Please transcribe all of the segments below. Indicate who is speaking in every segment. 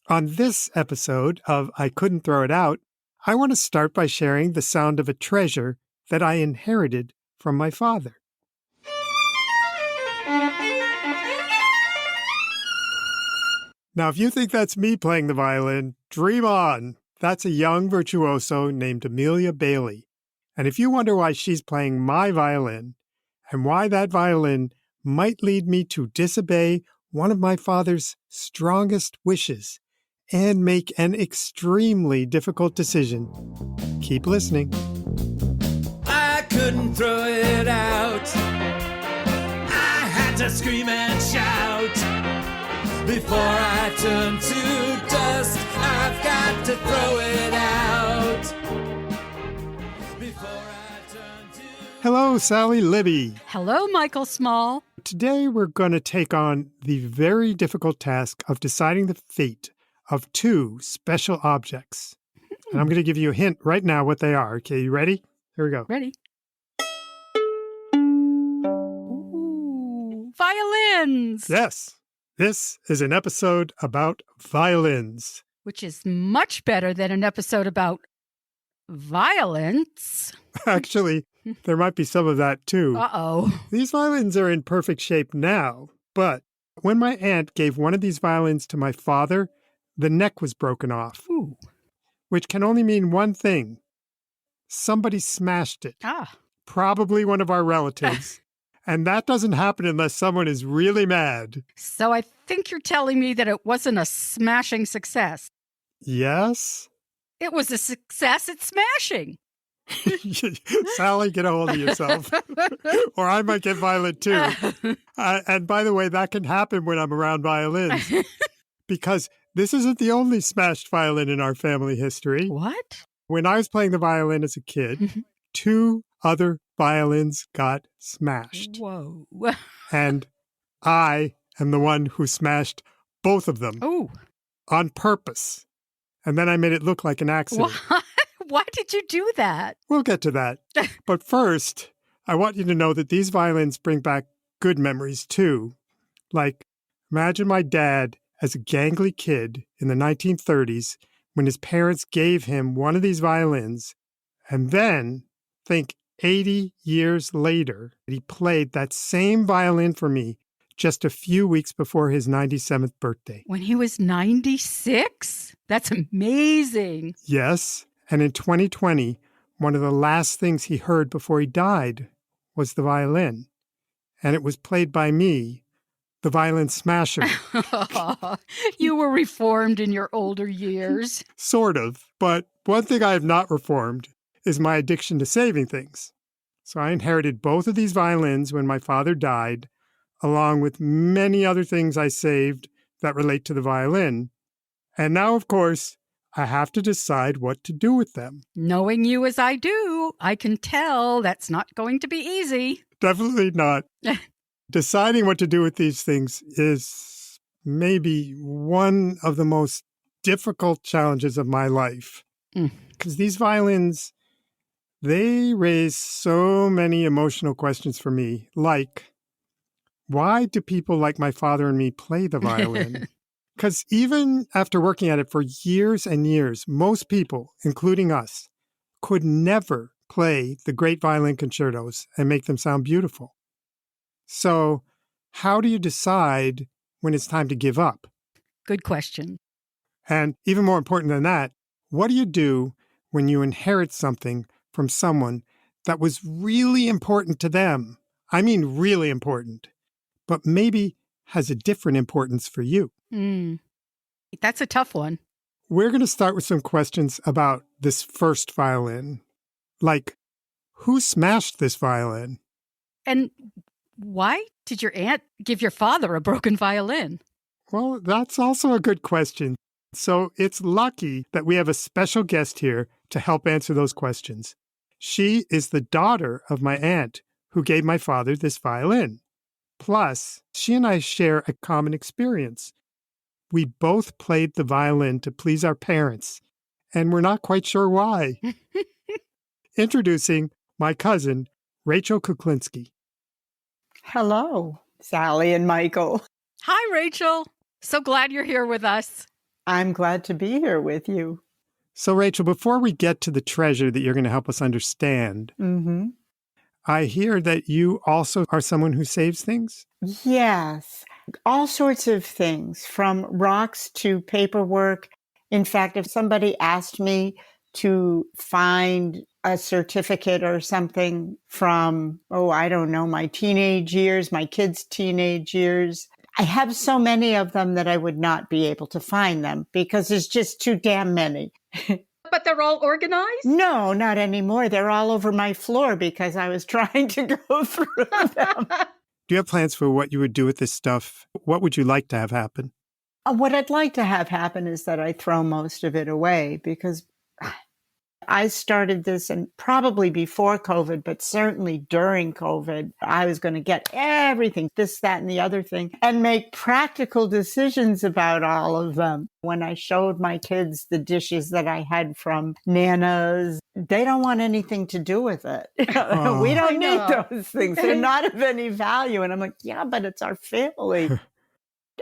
Speaker 1: On this episode of I Couldn't Throw It Out, I want to start by sharing the sound of a treasure that I inherited from my father. Now, if you think that's me playing the violin, dream on. That's a young virtuoso named Amelia Bailey. And if you wonder why she's playing my violin, and why that violin might lead me to disobey one of my father's strongest wishes and make an extremely difficult decision, keep listening.
Speaker 2: I couldn't throw it out. I had to scream and shout. Before I turn to dust, I've got to throw it out. Before I turn to...
Speaker 1: Hello, Sally Libby.
Speaker 3: Hello, Michael Small.
Speaker 1: Today we're going to take on the very difficult task of deciding the fate of two special objects. And I'm going to give you a hint right now what they are. Okay, you ready? Here we go.
Speaker 3: Ready? Ooh, violins!
Speaker 1: Yes, this is an episode about violins.
Speaker 3: Which is much better than an episode about violence.
Speaker 1: Actually, there might be some of that too.
Speaker 3: Uh-oh.
Speaker 1: These violins are in perfect shape now, but when my aunt gave one of these violins to my father, the neck was broken off.
Speaker 3: Ooh.
Speaker 1: Which can only mean one thing. Somebody smashed it. Probably one of our relatives. And that doesn't happen unless someone is really mad.
Speaker 3: So I think you're telling me that it wasn't a smashing success.
Speaker 1: Yes?
Speaker 3: It was a success at smashing.
Speaker 1: Sally, get a hold of yourself. Or I might get violent too. And by the way, that can happen when I'm around violins. Because this isn't the only smashed violin in our family history.
Speaker 3: What?
Speaker 1: When I was playing the violin as a kid, two other violins got smashed.
Speaker 3: Whoa.
Speaker 1: And I am the one who smashed both of them.
Speaker 3: Oh.
Speaker 1: On purpose. And then I made it look like an accident.
Speaker 3: Why did you do that?
Speaker 1: We'll get to that. But first, I want you to know that these violins bring back good memories too. Like, imagine my dad as a gangly kid in the 1930s when his parents gave him one of these violins, and then think 80 years later, he played that same violin for me just a few weeks before his 97th birthday.
Speaker 3: When he was 96? That's amazing.
Speaker 1: Yes, and in 2020, one of the last things he heard before he died was the violin, and it was played by me, the violin smasher.
Speaker 3: You were reformed in your older years.
Speaker 1: Sort of, but one thing I have not reformed is my addiction to saving things. So I inherited both of these violins when my father died, along with many other things I saved that relate to the violin. And now, of course, I have to decide what to do with them.
Speaker 3: Knowing you as I do, I can tell that's not going to be easy.
Speaker 1: Definitely not. Deciding what to do with these things is maybe one of the most difficult challenges of my life. Because these violins, they raise so many emotional questions for me, like, why do people like my father and me play the violin? Because even after working at it for years and years, most people, including us, could never play the great violin concertos and make them sound beautiful. So how do you decide when it's time to give up?
Speaker 3: Good question.
Speaker 1: And even more important than that, what do you do when you inherit something from someone that was really important to them? I mean really important, but maybe has a different importance for you.
Speaker 3: That's a tough one.
Speaker 1: We're going to start with some questions about this first violin. Like, who smashed this violin?
Speaker 3: And why did your aunt give your father a broken violin?
Speaker 1: Well, that's also a good question. So it's lucky that we have a special guest here to help answer those questions. She is the daughter of my aunt who gave my father this violin. Plus, she and I share a common experience. We both played the violin to please our parents, and we're not quite sure why. Introducing my cousin, Rachel Kuklinski.
Speaker 4: Hello, Sally and Michael.
Speaker 3: Hi, Rachel. So glad you're here with us.
Speaker 4: I'm glad to be here with you.
Speaker 1: So, Rachel, before we get to the treasure that you're going to help us understand, I hear that you also are someone who saves things?
Speaker 4: Yes, all sorts of things, from rocks to paperwork. In fact, if somebody asked me to find a certificate or something from, I don't know, my teenage years, my kids' teenage years, I have so many of them that I would not be able to find them because there's just too damn many.
Speaker 3: But they're all organized?
Speaker 4: No, not anymore. They're all over my floor because I was trying to go through them.
Speaker 1: Do you have plans for what you would do with this stuff? What would you like to have happen?
Speaker 4: What I'd like to have happen is that I throw most of it away because I started this, and probably before COVID, but certainly during COVID, I was going to get everything, this, that, and the other thing, and make practical decisions about all of them. When I showed my kids the dishes that I had from Nana's, they don't want anything to do with it.
Speaker 1: Oh.
Speaker 4: We don't need those things. They're not of any value. And I'm like, yeah, but it's our family.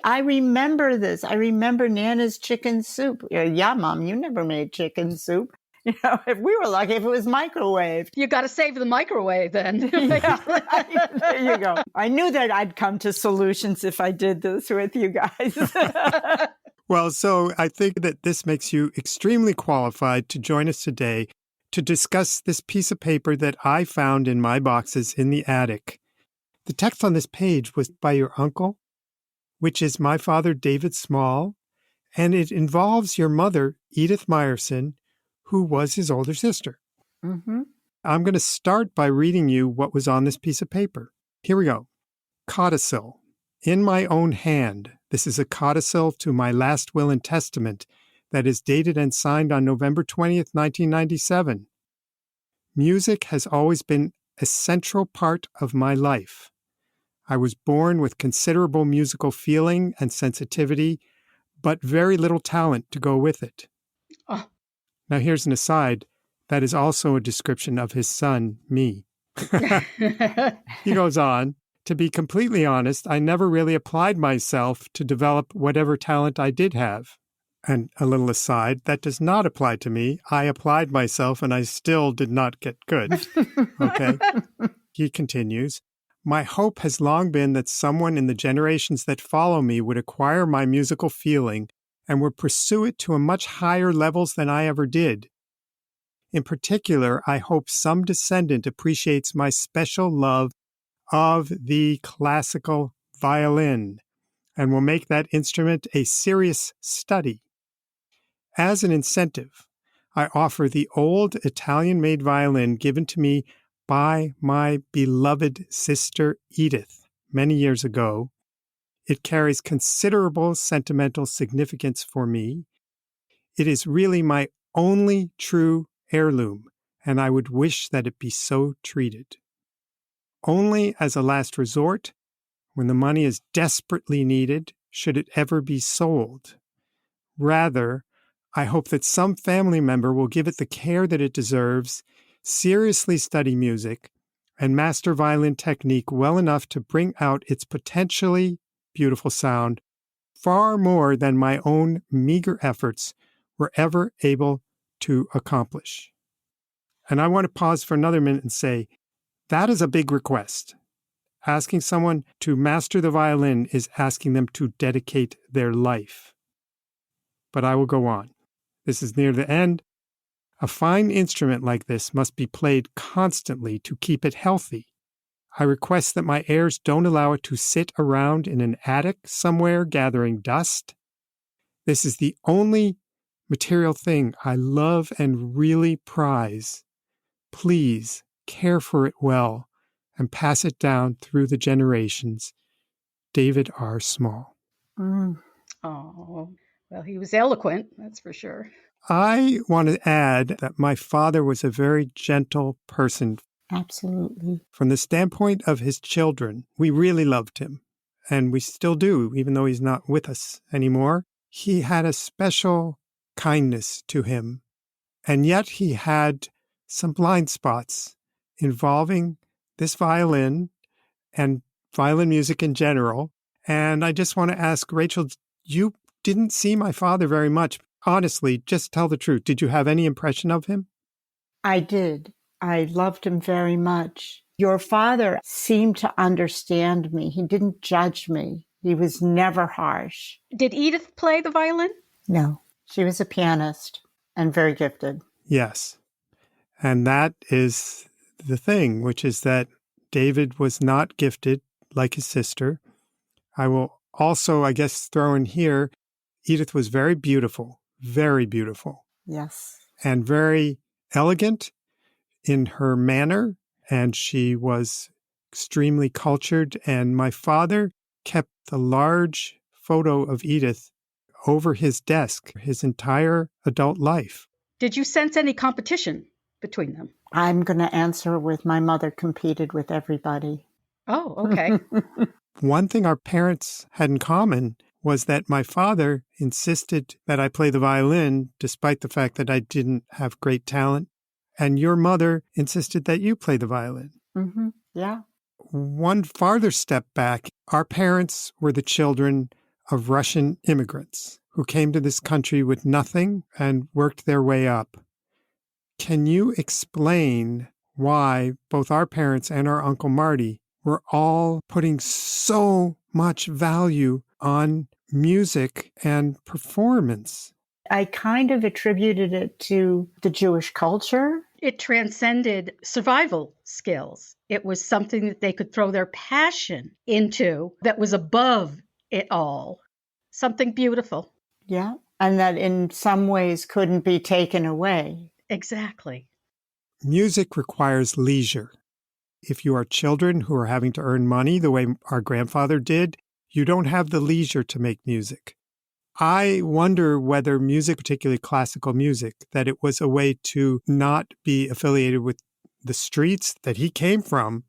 Speaker 4: I remember this. I remember Nana's chicken soup. Yeah, Mom, you never made chicken soup. If we were lucky, if it was microwaved.
Speaker 3: You got to save the microwave then.
Speaker 4: Yeah, right. There you go. I knew that I'd come to solutions if I did this with you guys.
Speaker 1: Well, so I think that this makes you extremely qualified to join us today to discuss this piece of paper that I found in my boxes in the attic. The text on this page was by your uncle, which is my father, David Small, and it involves your mother, Edith Meyerson, who was his older sister. I'm going to start by reading you what was on this piece of paper. Here we go. Codicil. In my own hand. This is a codicil to my last will and testament that is dated and signed on November 20th, 1997. Music has always been a central part of my life. I was born with considerable musical feeling and sensitivity, but very little talent to go with it.
Speaker 3: Oh.
Speaker 1: Now, here's an aside. That is also a description of his son, me. He goes on, to be completely honest, I never really applied myself to develop whatever talent I did have. And a little aside, that does not apply to me. I applied myself and I still did not get good. Okay? He continues, my hope has long been that someone in the generations that follow me would acquire my musical feeling and would pursue it to a much higher levels than I ever did. In particular, I hope some descendant appreciates my special love of the classical violin and will make that instrument a serious study. As an incentive, I offer the old Italian-made violin given to me by my beloved sister Edith many years ago. It carries considerable sentimental significance for me. It is really my only true heirloom, and I would wish that it be so treated. Only as a last resort, when the money is desperately needed, should it ever be sold. Rather, I hope that some family member will give it the care that it deserves, seriously study music, and master violin technique well enough to bring out its potentially beautiful sound far more than my own meager efforts were ever able to accomplish. And I want to pause for another minute and say, that is a big request. Asking someone to master the violin is asking them to dedicate their life. But I will go on. This is near the end. A fine instrument like this must be played constantly to keep it healthy. I request that my heirs don't allow it to sit around in an attic somewhere gathering dust. This is the only material thing I love and really prize. Please care for it well and pass it down through the generations. David R. Small.
Speaker 3: Oh, well, he was eloquent, that's for sure.
Speaker 1: I want to add that my father was a very gentle person.
Speaker 4: Absolutely.
Speaker 1: From the standpoint of his children, we really loved him, and we still do, even though he's not with us anymore. He had a special kindness to him, and yet he had some blind spots involving this violin and violin music in general. And I just want to ask, Rachel, you didn't see my father very much. Honestly, just tell the truth. Did you have any impression of him?
Speaker 4: I did. I loved him very much. Your father seemed to understand me. He didn't judge me. He was never harsh.
Speaker 3: Did Edith play the violin?
Speaker 4: No, she was a pianist and very gifted.
Speaker 1: Yes. And that is the thing, which is that David was not gifted like his sister. I will also, I guess, throw in here, Edith was very beautiful,
Speaker 4: Yes.
Speaker 1: and very elegant in her manner, and she was extremely cultured. And my father kept a large photo of Edith over his desk his entire adult life.
Speaker 3: Did you sense any competition between them?
Speaker 4: I'm going to answer with my mother competed with everybody.
Speaker 3: Oh, okay.
Speaker 1: One thing our parents had in common was that my father insisted that I play the violin, despite the fact that I didn't have great talent. And your mother insisted that you play the violin.
Speaker 4: Mm-hmm. Yeah.
Speaker 1: One farther step back, our parents were the children of Russian immigrants who came to this country with nothing and worked their way up. Can you explain why both our parents and our Uncle Marty were all putting so much value on music and performance?
Speaker 4: I kind of attributed it to the Jewish culture.
Speaker 3: It transcended survival skills. It was something that they could throw their passion into that was above it all. Something beautiful.
Speaker 4: Yeah. And that in some ways couldn't be taken away.
Speaker 3: Exactly.
Speaker 1: Music requires leisure. If you are children who are having to earn money the way our grandfather did, you don't have the leisure to make music. I wonder whether music, particularly classical music, that it was a way to not be affiliated with the streets that he came from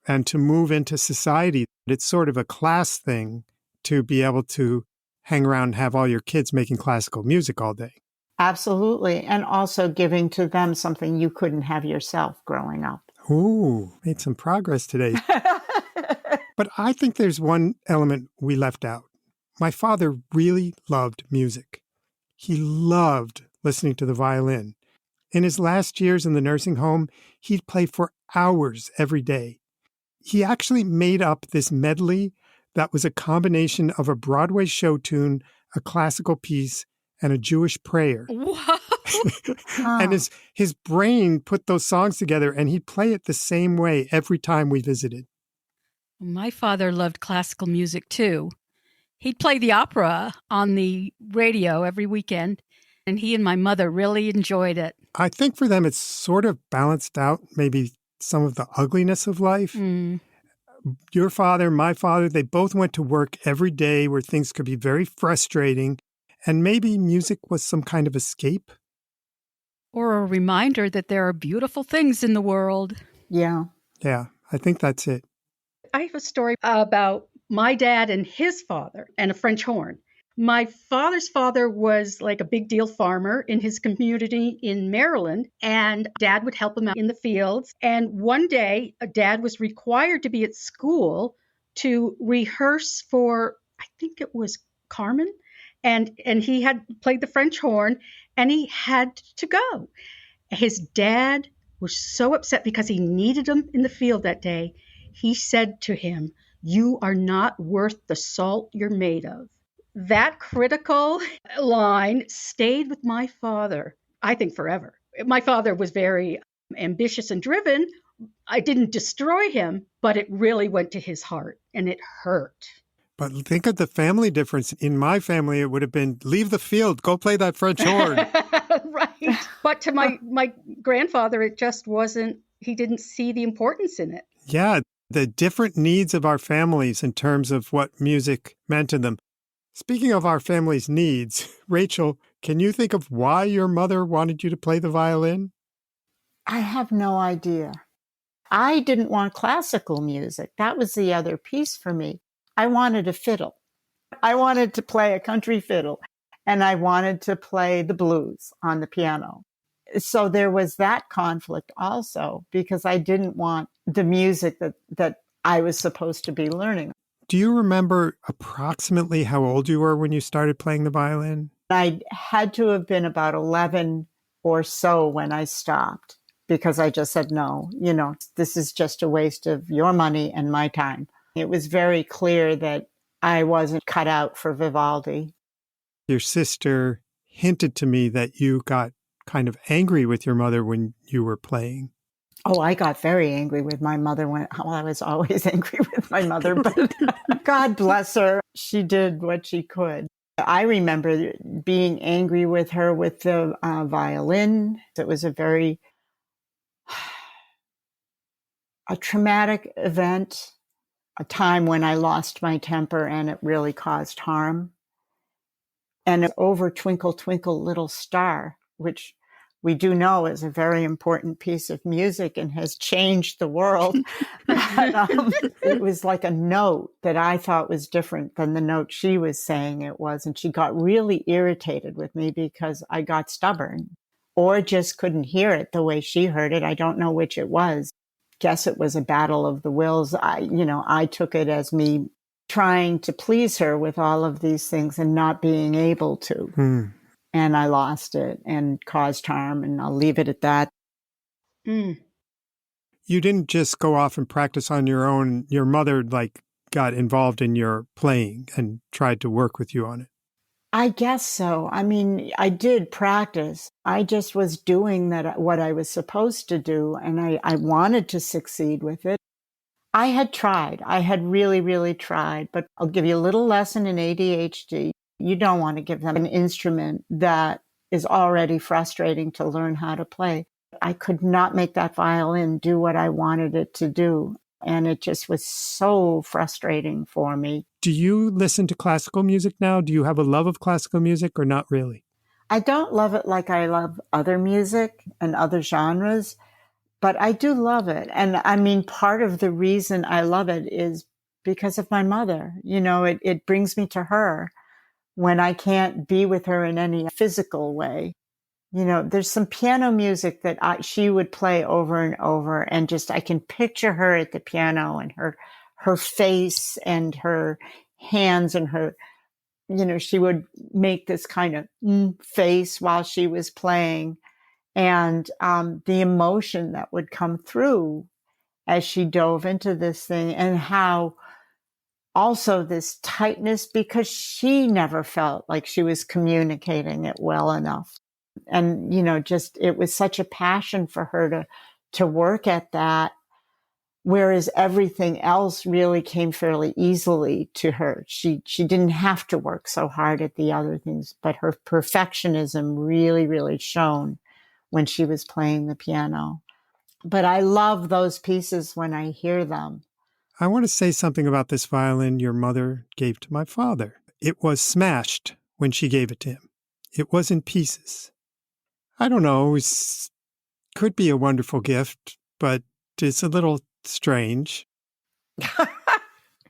Speaker 1: and to move into society. It's sort of a class thing to be able to hang around and have all your kids making classical music all day.
Speaker 4: Absolutely. And also giving to them something you couldn't have yourself growing up.
Speaker 1: Ooh, made some progress today. But I think there's one element we left out. My father really loved music. He loved listening to the violin. In his last years in the nursing home, he'd play for hours every day. He actually made up this medley that was a combination of a Broadway show tune, a classical piece, and a Jewish prayer.
Speaker 3: Wow.
Speaker 1: And his brain put those songs together, and he'd play it the same way every time we visited.
Speaker 3: My father loved classical music too. He'd play the opera on the radio every weekend, and he and my mother really enjoyed it.
Speaker 1: I think for them it's sort of balanced out maybe some of the ugliness of life. Your father, my father, they both went to work every day where things could be very frustrating, and maybe music was some kind of escape.
Speaker 3: Or a reminder that there are beautiful things in the world.
Speaker 4: Yeah.
Speaker 1: Yeah, I think that's it.
Speaker 3: I have a story about my dad and his father and a French horn. My father's father was like a big deal farmer in his community in Maryland, and dad would help him out in the fields. And one day, dad was required to be at school to rehearse for, I think it was Carmen, and he had played the French horn, and he had to go. His dad was so upset because he needed him in the field that day. He said to him, "You are not worth the salt you're made of." That critical line stayed with my father, I think, forever. My father was very ambitious and driven. I didn't destroy him, but it really went to his heart, and it hurt.
Speaker 1: But think of the family difference. In my family, it would have been, leave the field, go play that French horn.
Speaker 3: Right. But to my grandfather, it just wasn't, he didn't see the importance in it.
Speaker 1: Yeah, the different needs of our families in terms of what music meant to them. Speaking of our family's needs, Rachel, can you think of why your mother wanted you to play the violin?
Speaker 4: I have no idea. I didn't want classical music. That was the other piece for me. I wanted a fiddle. I wanted to play a country fiddle, and I wanted to play the blues on the piano. So there was that conflict also, because I didn't want the music that I was supposed to be learning.
Speaker 1: Do you remember approximately how old you were when you started playing the violin?
Speaker 4: I had to have been about 11 or so when I stopped because I just said, no, this is just a waste of your money and my time. It was very clear that I wasn't cut out for Vivaldi.
Speaker 1: Your sister hinted to me that you got kind of angry with your mother when you were playing.
Speaker 4: Oh, I got very angry with my mother I was always angry with my mother, but God bless her. She did what she could. I remember being angry with her with the violin. It was a traumatic event, a time when I lost my temper and it really caused harm. And over Twinkle, Twinkle, Little Star, which we do know is a very important piece of music and has changed the world. But, it was like a note that I thought was different than the note she was saying it was. And she got really irritated with me because I got stubborn or just couldn't hear it the way she heard it. I don't know which it was. Guess it was a battle of the wills. I took it as me trying to please her with all of these things and not being able to. And I lost it and caused harm, and I'll leave it at that.
Speaker 1: You didn't just go off and practice on your own. Your mother, got involved in your playing and tried to work with you on it.
Speaker 4: I guess so. I mean, I did practice. I just was doing what I was supposed to do, and I wanted to succeed with it. I had tried. I had really, really tried, but I'll give you a little lesson in ADHD. You don't want to give them an instrument that is already frustrating to learn how to play. I could not make that violin do what I wanted it to do. And it just was so frustrating for me.
Speaker 1: Do you listen to classical music now? Do you have a love of classical music or not really?
Speaker 4: I don't love it like I love other music and other genres, but I do love it. And I mean, part of the reason I love it is because of my mother. It brings me to her when I can't be with her in any physical way. There's some piano music that she would play over and over, and just I can picture her at the piano and her face and her hands and her, she would make this kind of face while she was playing, and the emotion that would come through as she dove into this thing, and how also this tightness, because she never felt like she was communicating it well enough. And, it was such a passion for her to work at that. Whereas everything else really came fairly easily to her. She didn't have to work so hard at the other things, but her perfectionism really, really shone when she was playing the piano. But I love those pieces when I hear them.
Speaker 1: I want to say something about this violin your mother gave to my father. It was smashed when she gave it to him. It was in pieces. I don't know, it could be a wonderful gift, but it's a little strange.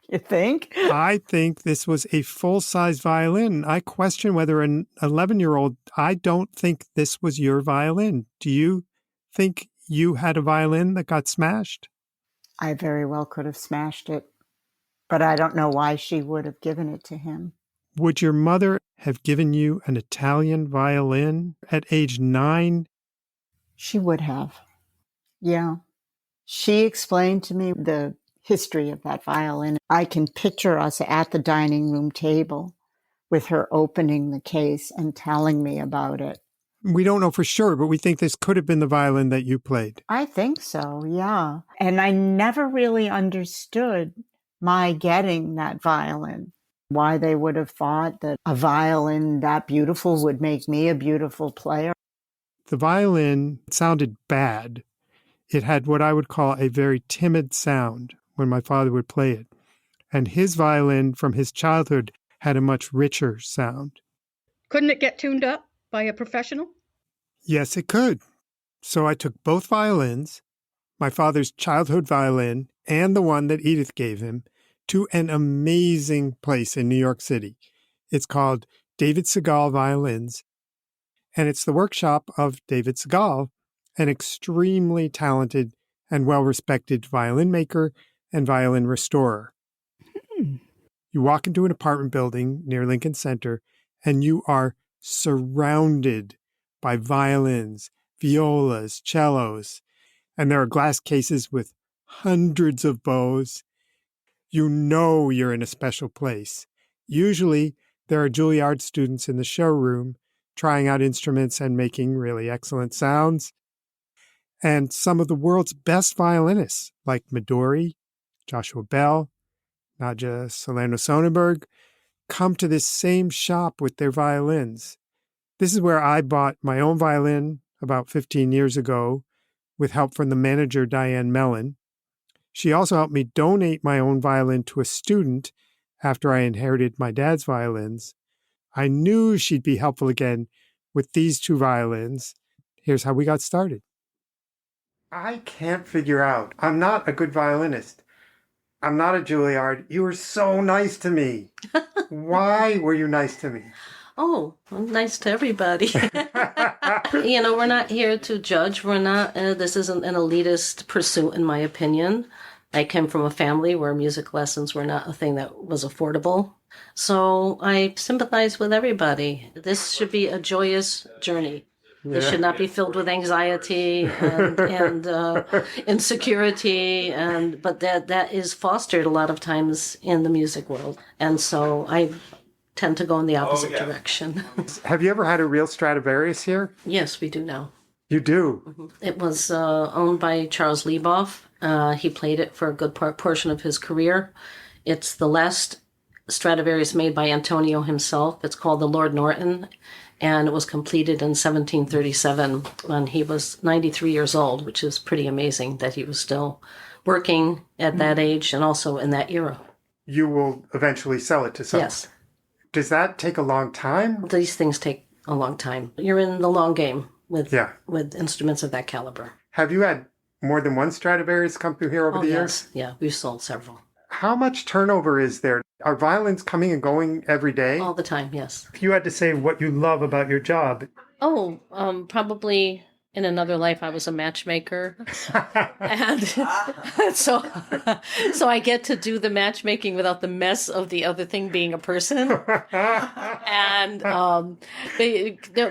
Speaker 4: You think?
Speaker 1: I think this was a full-size violin. I question whether an 11-year-old, I don't think this was your violin. Do you think you had a violin that got smashed?
Speaker 4: I very well could have smashed it, but I don't know why she would have given it to him.
Speaker 1: Would your mother have given you an Italian violin at age 9?
Speaker 4: She would have. Yeah. She explained to me the history of that violin. I can picture us at the dining room table with her opening the case and telling me about it.
Speaker 1: We don't know for sure, but we think this could have been the violin that you played.
Speaker 4: I think so, yeah. And I never really understood my getting that violin, why they would have thought that a violin that beautiful would make me a beautiful player.
Speaker 1: The violin sounded bad. It had what I would call a very timid sound when my father would play it. And his violin from his childhood had a much richer sound.
Speaker 3: Couldn't it get tuned up by a professional?
Speaker 1: Yes, it could. So I took both violins, my father's childhood violin and the one that Edith gave him, to an amazing place in New York City. It's called David Segal Violins, and it's the workshop of David Segal, an extremely talented and well-respected violin maker and violin restorer. You walk into an apartment building near Lincoln Center, and you are surrounded by violins, violas, cellos, and there are glass cases with hundreds of bows. You know you're in a special place. Usually, there are Juilliard students in the showroom trying out instruments and making really excellent sounds. And some of the world's best violinists, like Midori, Joshua Bell, Nadja Salerno-Sonnenberg, come to this same shop with their violins. This is where I bought my own violin about 15 years ago with help from the manager, Diane Mellon. She also helped me donate my own violin to a student after I inherited my dad's violins. I knew she'd be helpful again with these two violins. Here's how we got started. I can't figure out. I'm not a good violinist. I'm not a Juilliard. You were so nice to me. Why were you nice to me?
Speaker 5: Oh, I'm nice to everybody. We're not here to judge. We're not, this isn't an elitist pursuit, in my opinion. I came from a family where music lessons were not a thing that was affordable. So I sympathize with everybody. This should be a joyous journey. Yeah. It should not be filled with anxiety and insecurity, but that is fostered a lot of times in the music world. And so I tend to go in the opposite direction.
Speaker 1: Have you ever had a real Stradivarius here?
Speaker 5: Yes, we do now.
Speaker 1: You do?
Speaker 5: Mm-hmm. It was owned by Charles Leboff. He played it for a good portion of his career. It's the last Stradivarius made by Antonio himself. It's called the Lord Norton, and it was completed in 1737 when he was 93 years old, which is pretty amazing that he was still working at that age and also in that era. You will eventually sell it to someone? Yes. Does that take a long time? These things take a long time. You're in the long game with instruments of that caliber.
Speaker 1: Have you had more than one Stradivarius come through here over the years?
Speaker 5: Yeah, we've sold several.
Speaker 1: How much turnover is there? Are violins coming and going every day?
Speaker 5: All the time, yes.
Speaker 1: If you had to say what you love about your job.
Speaker 5: Probably in another life I was a matchmaker. And so I get to do the matchmaking without the mess of the other thing being a person. And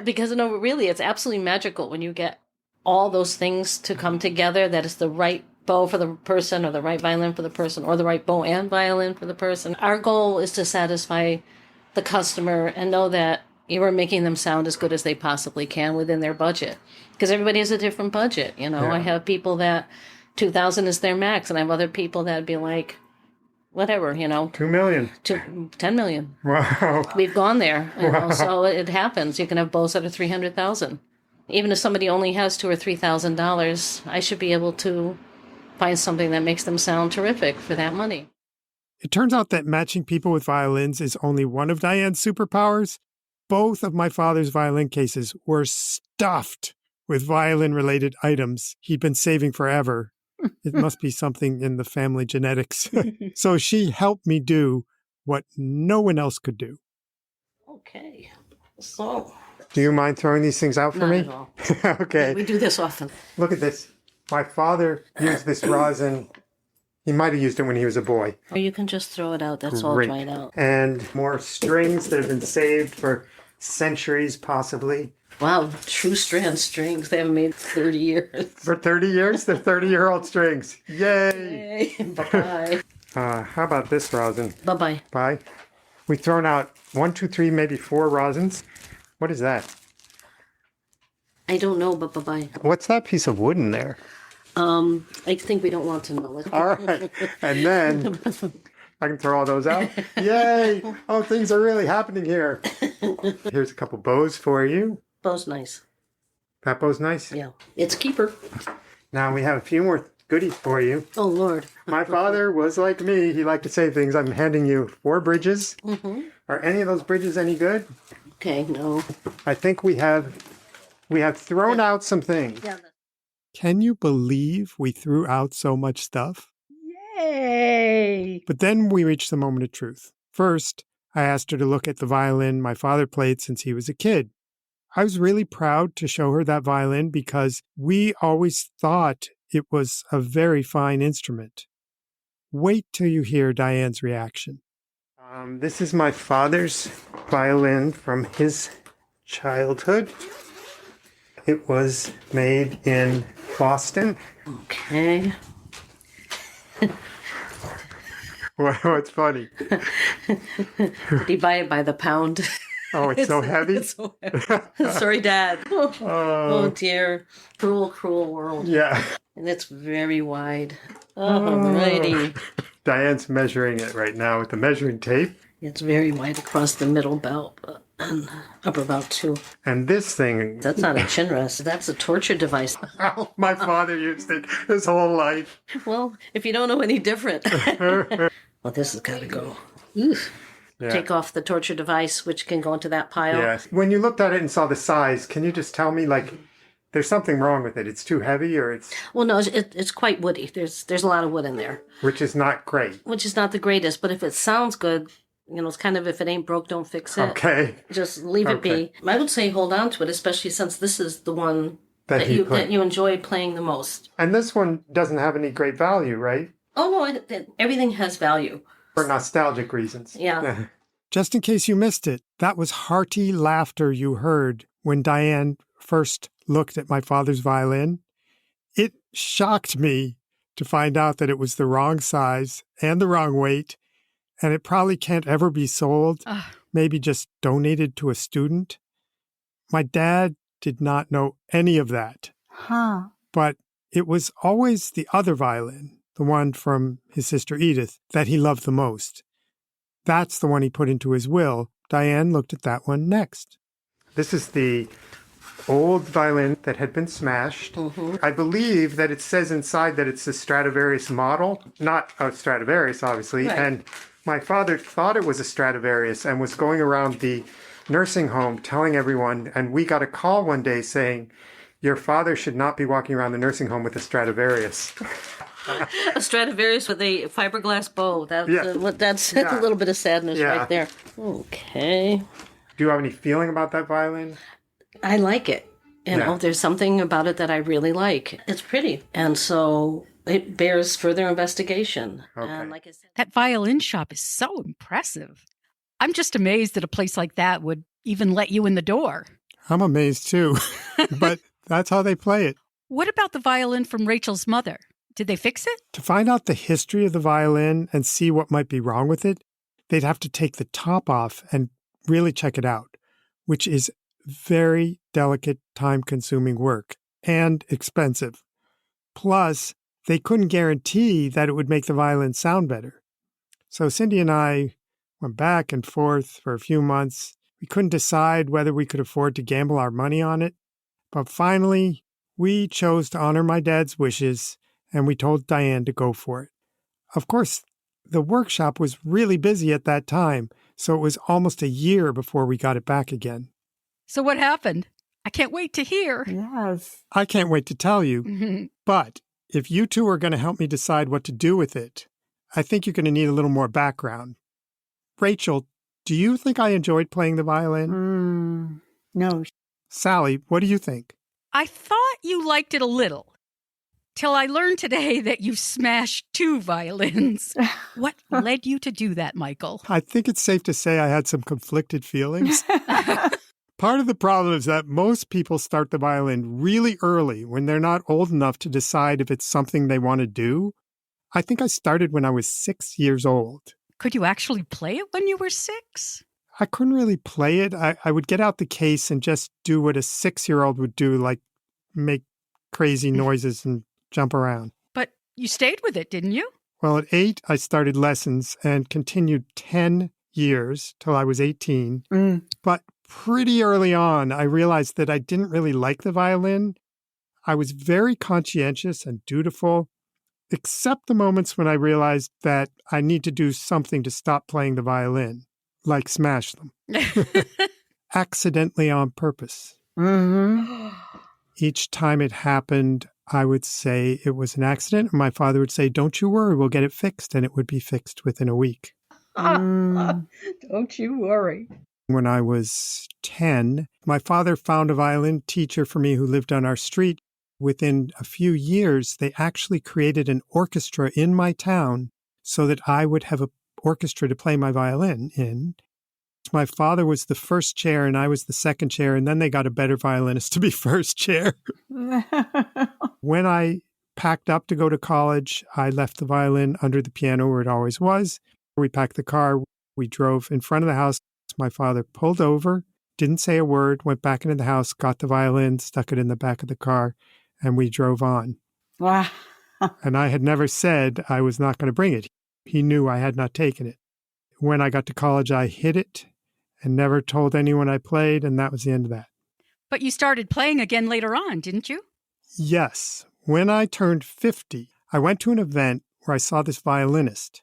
Speaker 5: because really it's absolutely magical when you get all those things to come together, that it's the right bow for the person or the right violin for the person or the right bow and violin for the person. Our goal is to satisfy the customer and know that you are making them sound as good as they possibly can within their budget. Because everybody has a different budget, Yeah. I have people that $2,000 is their max, and I have other people that'd be like, whatever, $2
Speaker 1: million.
Speaker 5: $10 million.
Speaker 1: Wow.
Speaker 5: We've gone there. So it happens. You can have bows that are $300,000. Even if somebody only has $2,000 or $3,000, I should be able to find something that makes them sound terrific for that money.
Speaker 1: It turns out that matching people with violins is only one of Diane's superpowers. Both of my father's violin cases were stuffed with violin-related items he'd been saving forever. It must be something in the family genetics. So she helped me do what no one else could do.
Speaker 5: Okay. So...
Speaker 1: Do you mind throwing these things out for me?
Speaker 5: Not at all.
Speaker 1: Okay.
Speaker 5: We do this often.
Speaker 1: Look at this. My father used this rosin. He might have used it when he was a boy.
Speaker 5: Or you can just throw it out. That's all dried out.
Speaker 1: And more strings that have been saved for centuries, possibly.
Speaker 5: Wow, true strand strings. They haven't made 30 years.
Speaker 1: For 30 years? They're 30-year-old strings. Yay!
Speaker 5: Yay. Bye-bye.
Speaker 1: How about this rosin?
Speaker 5: Bye-bye.
Speaker 1: Bye. We've thrown out 1, 2, 3, maybe 4 rosins. What is that?
Speaker 5: I don't know, but bye-bye.
Speaker 1: What's that piece of wood in there?
Speaker 5: I think we don't want to know.
Speaker 1: All right. And then I can throw all those out. Yay! Oh, things are really happening here. Here's a couple bows for you.
Speaker 5: Bow's nice.
Speaker 1: That bow's nice?
Speaker 5: Yeah. It's a keeper.
Speaker 1: Now we have a few more goodies for you.
Speaker 5: Oh, Lord.
Speaker 1: My father was like me. He liked to say things. I'm handing you 4 bridges.
Speaker 5: Mm-hmm.
Speaker 1: Are any of those bridges any good?
Speaker 5: Okay, no.
Speaker 1: I think we have thrown out some things.
Speaker 5: Yeah.
Speaker 1: Can you believe we threw out so much stuff?
Speaker 3: Yay!
Speaker 1: But then we reached the moment of truth. First, I asked her to look at the violin my father played since he was a kid. I was really proud to show her that violin because we always thought it was a very fine instrument. Wait till you hear Diane's reaction. This is my father's violin from his childhood. It was made in Boston.
Speaker 5: Okay.
Speaker 1: What's funny?
Speaker 5: Did he buy it by the pound?
Speaker 1: Oh, it's so heavy?
Speaker 5: It's so heavy. Sorry, Dad. Oh, dear. Cruel, cruel world.
Speaker 1: Yeah.
Speaker 5: And it's very wide. Alrighty.
Speaker 1: Diane's measuring it right now with the measuring tape.
Speaker 5: It's very wide across the middle belt and upper belt, too.
Speaker 1: And this thing...
Speaker 5: That's not a chin rest. That's a torture device.
Speaker 1: My father used it his whole life.
Speaker 5: Well, if you don't know any different. Well, this has got to go. Oof.
Speaker 1: Yeah.
Speaker 5: Take off the torture device, which can go into that pile.
Speaker 1: Yes. When you looked at it and saw the size, can you just tell me, like, there's something wrong with it? It's too heavy, or it's...
Speaker 5: Well, no, it's quite woody. There's a lot of wood in there.
Speaker 1: Which is not great.
Speaker 5: Which is not the greatest, but if it sounds good, you know, it's kind of if it ain't broke, don't fix it.
Speaker 1: Okay.
Speaker 5: Just leave it be. I would say hold on to it, especially since this is the one that you enjoy playing the most.
Speaker 1: And this one doesn't have any great value, right?
Speaker 5: Oh, no, everything has value.
Speaker 1: For nostalgic reasons.
Speaker 5: Yeah.
Speaker 1: Just in case you missed it, that was hearty laughter you heard when Diane first looked at my father's violin. It shocked me to find out that it was the wrong size and the wrong weight, and it probably can't ever be sold, maybe just donated to a student. My dad did not know any of that. But it was always the other violin, the one from his sister Edith, that he loved the most. That's the one he put into his will. Diane looked at that one next. This is the old violin that had been smashed. Mm-hmm. I believe that it says inside that it's a Stradivarius model, not a Stradivarius, obviously. Right. And my father thought it was a Stradivarius and was going around the nursing home telling everyone, and we got a call one day saying, your father should not be walking around the nursing home with a Stradivarius.
Speaker 5: A Stradivarius with a fiberglass bow. That's a little bit of sadness right there. Okay.
Speaker 1: Do you have any feeling about that violin?
Speaker 5: I like it. You know, there's something about it that I really like. It's pretty. And so it bears further investigation.
Speaker 1: Okay.
Speaker 5: And like I said,
Speaker 3: that violin shop is so impressive. I'm just amazed that a place like that would even let you in the door.
Speaker 1: I'm amazed too. But that's how they play it.
Speaker 3: What about the violin from Rachel's mother? Did they fix it?
Speaker 1: To find out the history of the violin and see what might be wrong with it, they'd have to take the top off and really check it out, which is very delicate, time-consuming work and expensive. Plus, they couldn't guarantee that it would make the violin sound better. So Cindy and I went back and forth for a few months. We couldn't decide whether we could afford to gamble our money on it. But finally, we chose to honor my dad's wishes, and we told Diane to go for it. Of course, the workshop was really busy at that time, so it was almost a year before we got it back again.
Speaker 3: So what happened? I can't wait to hear.
Speaker 4: Yes.
Speaker 1: I can't wait to tell you. But if you two are going to help me decide what to do with it, I think you're going to need a little more background. Rachel, do you think I enjoyed playing the violin?
Speaker 4: No.
Speaker 1: Sally, what do you think?
Speaker 3: I thought you liked it a little, till I learned today that you smashed 2 violins. What led you to do that, Michael?
Speaker 1: I think it's safe to say I had some conflicted feelings. Part of the problem is that most people start the violin really early when they're not old enough to decide if it's something they want to do. I think I started when I was 6 years old.
Speaker 3: Could you actually play it when you were 6?
Speaker 1: I couldn't really play it. I would get out the case and just do what a 6-year-old would do, like make crazy noises and jump around.
Speaker 3: But you stayed with it, didn't you?
Speaker 1: Well, at 8, I started lessons and continued 10 years till I was 18. But pretty early on, I realized that I didn't really like the violin. I was very conscientious and dutiful, except the moments when I realized that I need to do something to stop playing the violin, like smash them. Accidentally on purpose. Each time it happened, I would say it was an accident, and my father would say, don't you worry, we'll get it fixed, and it would be fixed within a week.
Speaker 3: Don't you worry.
Speaker 1: When I was 10, my father found a violin teacher for me who lived on our street. Within a few years, they actually created an orchestra in my town so that I would have an orchestra to play my violin in. My father was the first chair and I was the second chair, and then they got a better violinist to be first chair. When I packed up to go to college, I left the violin under the piano where it always was. We packed the car. We drove in front of the house. My father pulled over, didn't say a word, went back into the house, got the violin, stuck it in the back of the car, and we drove on.
Speaker 4: Wow.
Speaker 1: And I had never said I was not going to bring it. He knew I had not taken it. When I got to college, I hid it and never told anyone I played, and that was the end of that.
Speaker 6: But you started playing again later on, didn't you?
Speaker 1: Yes. When I turned 50, I went to an event where I saw this violinist.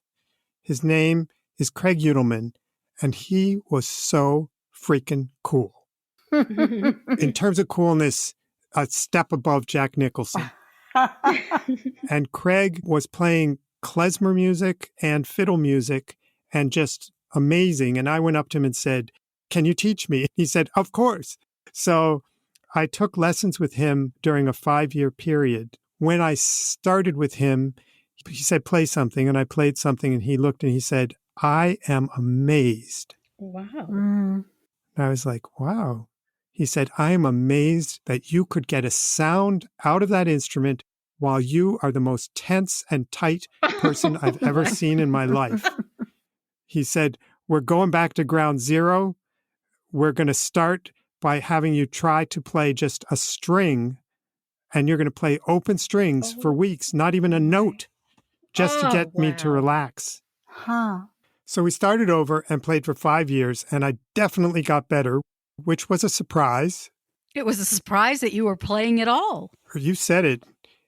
Speaker 1: His name is Craig Udelman, and he was so freaking cool. In terms of coolness, a step above Jack Nicholson. And Craig was playing klezmer music and fiddle music and just amazing. And I went up to him and said, "Can you teach me?" He said, "Of course." So I took lessons with him during a 5-year period. When I started with him, he said, "Play something." And I played something and he looked and he said, "I am amazed."
Speaker 3: Wow.
Speaker 1: And I was like, wow. He said, "I am amazed that you could get a sound out of that instrument while you are the most tense and tight person I've ever seen in my life." He said, "We're going back to ground zero. We're going to start by having you try to play just a string, and you're going to play open strings for weeks, not even a note, just to get me to relax."
Speaker 4: Huh.
Speaker 1: So we started over and played for 5 years, and I definitely got better, which was a surprise.
Speaker 6: It was a surprise that you were playing at all.
Speaker 1: You said it.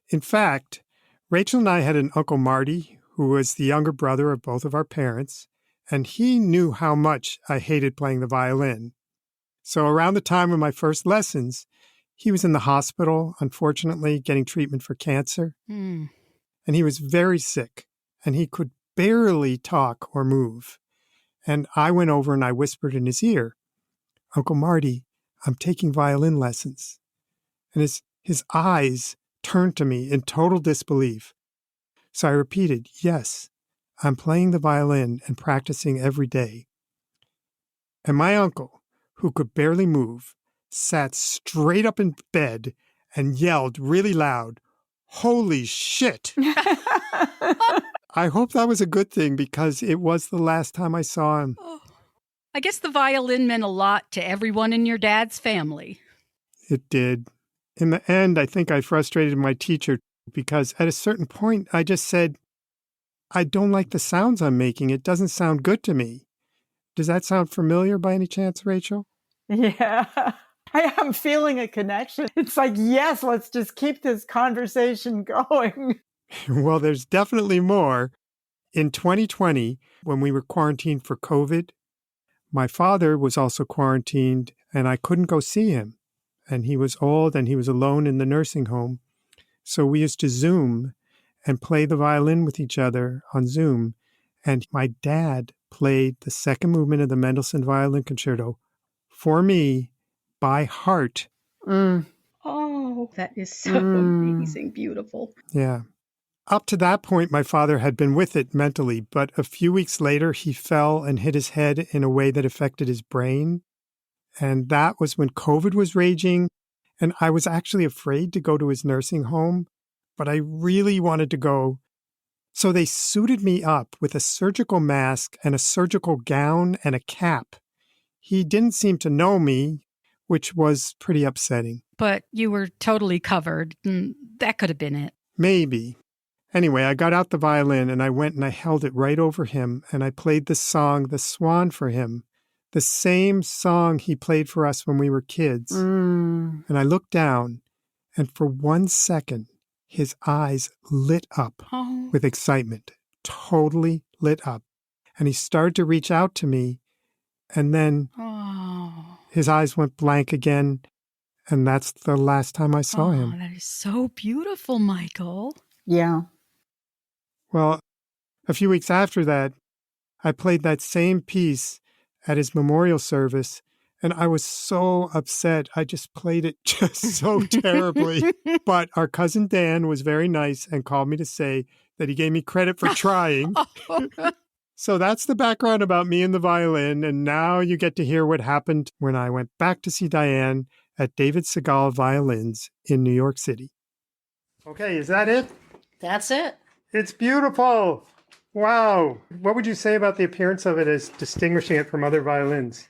Speaker 1: In fact, Rachel and I had an Uncle Marty, who was the younger brother of both of our parents, and he knew how much I hated playing the violin. So around the time of my first lessons, he was in the hospital, unfortunately, getting treatment for cancer. And he was very sick, and he could barely talk or move. And I went over and I whispered in his ear, "Uncle Marty, I'm taking violin lessons." And his eyes turned to me in total disbelief. So I repeated, "Yes, I'm playing the violin and practicing every day." And my uncle, who could barely move, sat straight up in bed and yelled really loud, "Holy shit!" I hope that was a good thing because it was the last time I saw him.
Speaker 6: Oh, I guess the violin meant a lot to everyone in your dad's family.
Speaker 1: It did. In the end, I think I frustrated my teacher because at a certain point, I just said, "I don't like the sounds I'm making. It doesn't sound good to me." Does that sound familiar by any chance, Rachel?
Speaker 4: Yeah. I am feeling a connection. It's like, yes, let's just keep this conversation going.
Speaker 1: Well, there's definitely more. In 2020, when we were quarantined for COVID, my father was also quarantined and I couldn't go see him. And he was old and he was alone in the nursing home. So we used to Zoom and play the violin with each other on Zoom. And my dad played the second movement of the Mendelssohn Violin Concerto for me by heart.
Speaker 3: Oh, that is so amazing, beautiful.
Speaker 1: Yeah. Up to that point, my father had been with it mentally, but a few weeks later, he fell and hit his head in a way that affected his brain. And that was when COVID was raging. And I was actually afraid to go to his nursing home, but I really wanted to go. So they suited me up with a surgical mask and a surgical gown and a cap. He didn't seem to know me, which was pretty upsetting.
Speaker 6: But you were totally covered. That could have been it.
Speaker 1: Maybe. Anyway, I got out the violin and I went and I held it right over him and I played the song, The Swan, for him. The same song he played for us when we were kids. And I looked down and for 1 second, his eyes lit up with excitement, totally lit up. And he started to reach out to me and then his eyes went blank again. And that's the last time I saw him.
Speaker 6: That is so beautiful, Michael.
Speaker 4: Yeah.
Speaker 1: Well, a few weeks after that, I played that same piece at his memorial service, and I was so upset. I just played it just so terribly. But our cousin Dan was very nice and called me to say that he gave me credit for trying. So that's the background about me and the violin. And now you get to hear what happened when I went back to see Diane at David Segal Violins in New York City. Okay, is that it?
Speaker 5: That's it.
Speaker 1: It's beautiful. Wow. What would you say about the appearance of it as distinguishing it from other violins?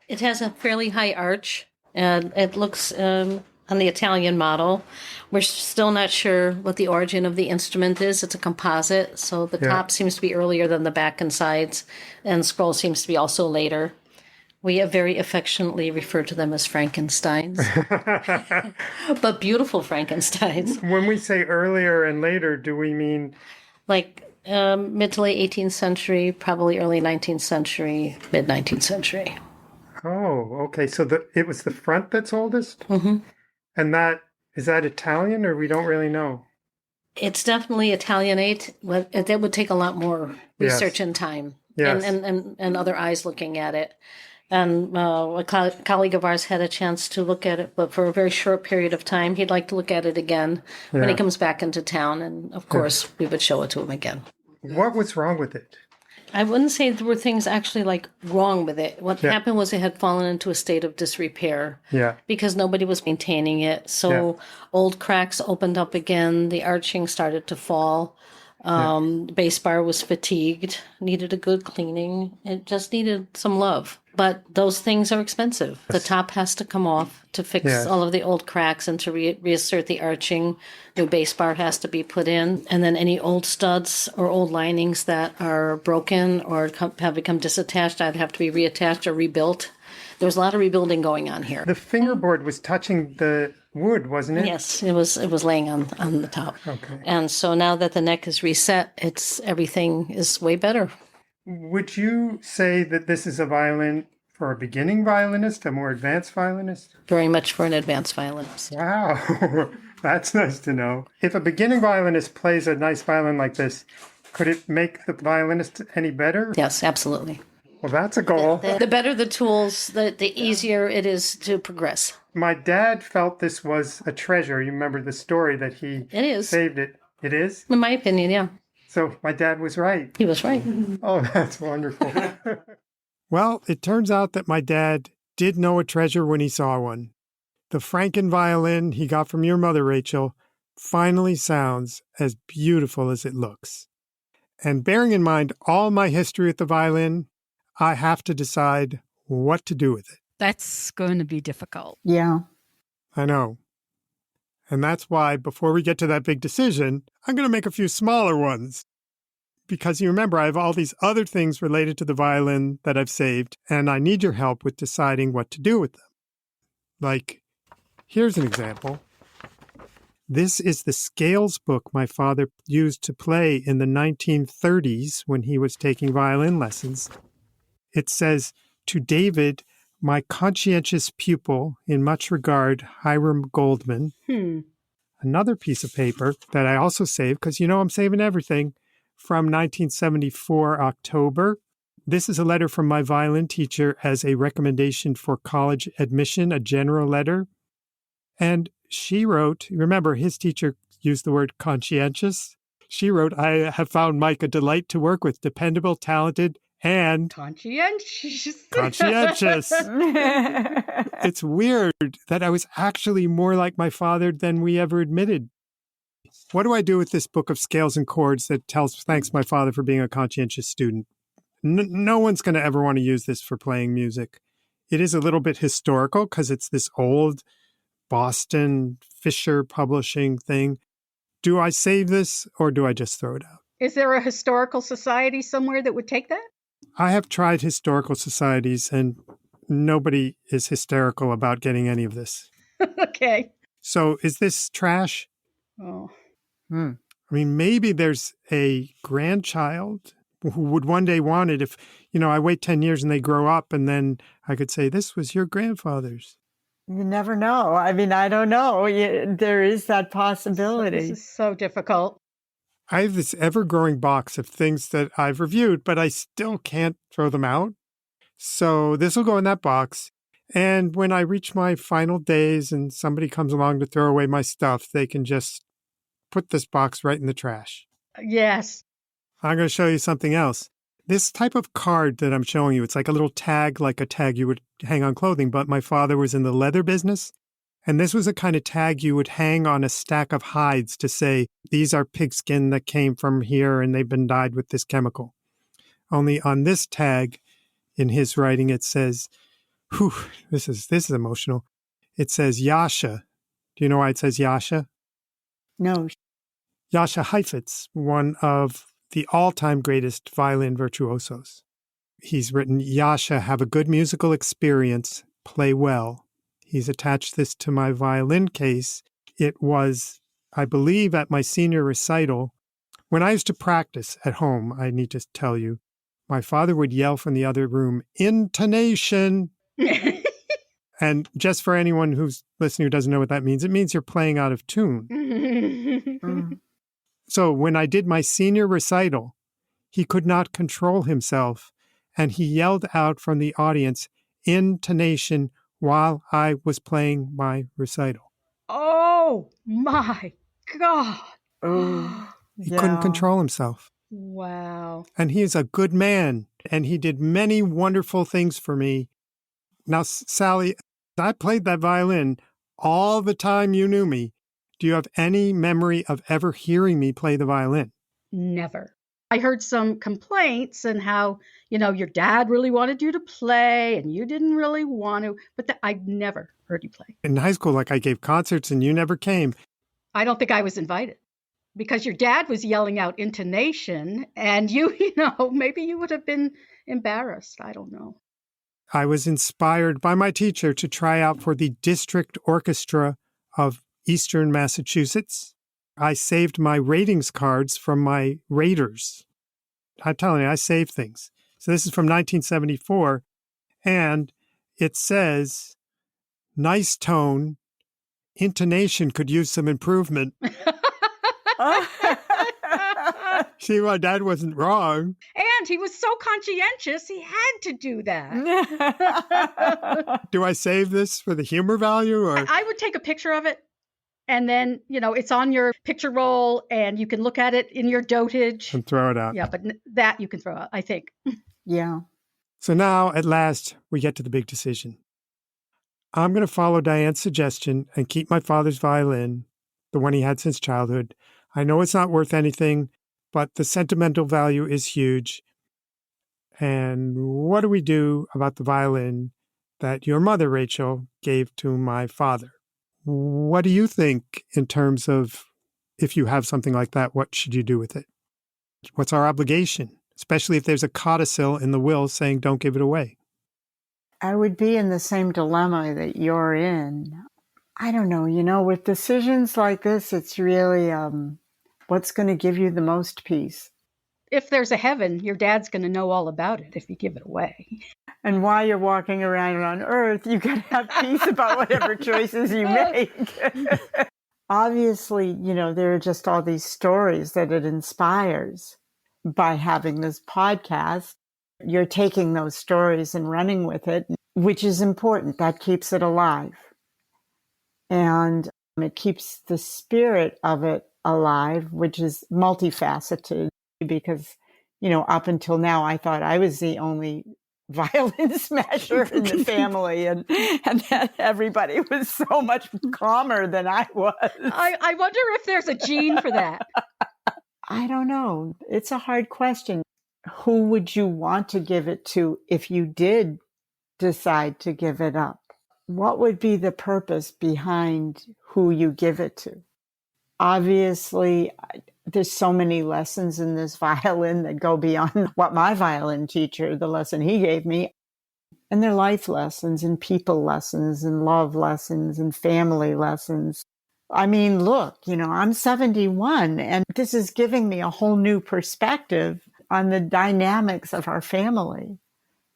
Speaker 5: It has a fairly high arch, and it looks on the Italian model. We're still not sure what the origin of the instrument is. It's a composite, so the top seems to be earlier than the back and sides, and scroll seems to be also later. We have very affectionately referred to them as Frankensteins, but beautiful Frankensteins.
Speaker 1: When we say earlier and later, do we mean
Speaker 5: Like mid to late 18th century, probably early 19th century, mid 19th century.
Speaker 1: Oh, okay. So it was the front that's oldest?
Speaker 5: Mm-hmm.
Speaker 1: And is that Italian, or we don't really know?
Speaker 5: It's definitely Italianate. That would take a lot more research and time, and other eyes looking at it. And a colleague of ours had a chance to look at it, but for a very short period of time. He'd like to look at it again when he comes back into town. And, of course, we would show it to him again.
Speaker 1: What was wrong with it?
Speaker 5: I wouldn't say there were things actually like wrong with it. What happened was it had fallen into a state of disrepair because nobody was maintaining it. So old cracks opened up again. The arching started to fall. Bass bar was fatigued, needed a good cleaning. It just needed some love. But those things are expensive. The top has to come off to fix all of the old cracks and to reassert the arching. New bass bar has to be put in. And then any old studs or old linings that are broken or have become disattached either have to be reattached or rebuilt. There was a lot of rebuilding going on here.
Speaker 1: The fingerboard was touching the wood, wasn't it?
Speaker 5: Yes, it was laying on the top.
Speaker 1: Okay.
Speaker 5: And so now that the neck is reset, everything is way better.
Speaker 1: Would you say that this is a violin for a beginning violinist, a more advanced violinist?
Speaker 5: Very much for an advanced violinist.
Speaker 1: Wow, that's nice to know. If a beginning violinist plays a nice violin like this, could it make the violinist any better?
Speaker 5: Yes, absolutely.
Speaker 1: Well, that's a goal.
Speaker 5: The better the tools, the easier it is to progress.
Speaker 1: My dad felt this was a treasure. You remember the story that he saved it. It is?
Speaker 5: In my opinion, yeah.
Speaker 1: So my dad was right.
Speaker 5: He was right.
Speaker 1: Oh, that's wonderful. Well, it turns out that my dad did know a treasure when he saw one. The Franken violin he got from your mother, Rachel, finally sounds as beautiful as it looks. And bearing in mind all my history with the violin, I have to decide what to do with it.
Speaker 6: That's going to be difficult.
Speaker 4: Yeah.
Speaker 1: I know. And that's why, before we get to that big decision, I'm going to make a few smaller ones. Because you remember, I have all these other things related to the violin that I've saved, and I need your help with deciding what to do with them. Like, here's an example. This is the scales book my father used to play in the 1930s when he was taking violin lessons. It says, "To David, my conscientious pupil, in much regard, Hiram Goldman." Another piece of paper that I also saved, because I'm saving everything, from 1974 October. This is a letter from my violin teacher as a recommendation for college admission, a general letter. And she wrote, remember, his teacher used the word conscientious. She wrote, "I have found Mike a delight to work with, dependable, talented, and
Speaker 3: conscientious."
Speaker 1: It's weird that I was actually more like my father than we ever admitted. What do I do with this book of scales and chords that thanks my father for being a conscientious student? No one's going to ever want to use this for playing music. It is a little bit historical because it's this old Boston Fisher publishing thing. Do I save this or do I just throw it out?
Speaker 3: Is there a historical society somewhere that would take that?
Speaker 1: I have tried historical societies and nobody is hysterical about getting any of this.
Speaker 3: Okay.
Speaker 1: So is this trash?
Speaker 3: Oh.
Speaker 1: I mean, maybe there's a grandchild who would one day want it if, I wait 10 years and they grow up and then I could say, this was your grandfather's.
Speaker 4: You never know. I mean, I don't know. There is that possibility.
Speaker 3: This is so difficult.
Speaker 1: I have this ever-growing box of things that I've reviewed, but I still can't throw them out. So this will go in that box. And when I reach my final days and somebody comes along to throw away my stuff, they can just put this box right in the trash.
Speaker 3: Yes.
Speaker 1: I'm going to show you something else. This type of card that I'm showing you, it's like a little tag, like a tag you would hang on clothing, but my father was in the leather business. And this was a kind of tag you would hang on a stack of hides to say, these are pigskin that came from here and they've been dyed with this chemical. Only on this tag, in his writing, it says, whew, this is emotional. It says Yasha. Do you know why it says Yasha?
Speaker 4: No.
Speaker 1: Yasha Heifetz, one of the all-time greatest violin virtuosos. He's written, Yasha, have a good musical experience, play well. He's attached this to my violin case. It was, I believe, at my senior recital. When I used to practice at home, I need to tell you, my father would yell from the other room, intonation. And just for anyone who's listening who doesn't know what that means, it means you're playing out of tune. So when I did my senior recital, he could not control himself, and he yelled out from the audience, intonation, while I was playing my recital.
Speaker 3: Oh, my God.
Speaker 4: Oh,
Speaker 1: He couldn't control himself.
Speaker 3: Wow.
Speaker 1: And he is a good man, and he did many wonderful things for me. Now, Sally, I played that violin all the time you knew me. Do you have any memory of ever hearing me play the violin?
Speaker 3: Never. I heard some complaints and how, your dad really wanted you to play and you didn't really want to, but I've never heard you play.
Speaker 1: In high school, I gave concerts and you never came.
Speaker 3: I don't think I was invited because your dad was yelling out intonation and you maybe you would have been embarrassed. I don't know.
Speaker 1: I was inspired by my teacher to try out for the district orchestra of Eastern Massachusetts. I saved my ratings cards from my raters. I'm telling you, I saved things. So this is from 1974, and it says, nice tone, intonation could use some improvement. See, my dad wasn't wrong.
Speaker 3: And he was so conscientious, he had to do that.
Speaker 1: Do I save this for the humor value? Or
Speaker 3: I would take a picture of it. And then, it's on your picture roll and you can look at it in your dotage.
Speaker 1: And throw it out.
Speaker 3: Yeah, but that you can throw out, I think.
Speaker 4: Yeah.
Speaker 1: So now, at last, we get to the big decision. I'm going to follow Diane's suggestion and keep my father's violin, the one he had since childhood. I know it's not worth anything, but the sentimental value is huge. And what do we do about the violin that your mother, Rachel, gave to my father? What do you think in terms of if you have something like that, what should you do with it? What's our obligation, especially if there's a codicil in the will saying don't give it away?
Speaker 4: I would be in the same dilemma that you're in. I don't know, with decisions like this, it's really what's going to give you the most peace.
Speaker 3: If there's a heaven, your dad's going to know all about it if you give it away.
Speaker 4: And while you're walking around on earth, you got to have peace about whatever choices you make. Obviously, there are just all these stories that it inspires by having this podcast. You're taking those stories and running with it, which is important. That keeps it alive. And it keeps the spirit of it alive, which is multifaceted because, up until now, I thought I was the only violin smasher in the family and that everybody was so much calmer than I was.
Speaker 3: I wonder if there's a gene for that.
Speaker 4: I don't know. It's a hard question. Who would you want to give it to if you did decide to give it up? What would be the purpose behind who you give it to? Obviously, there's so many lessons in this violin that go beyond what my violin teacher, the lesson he gave me. And they're life lessons and people lessons and love lessons and family lessons. I mean, look, I'm 71 and this is giving me a whole new perspective on the dynamics of our family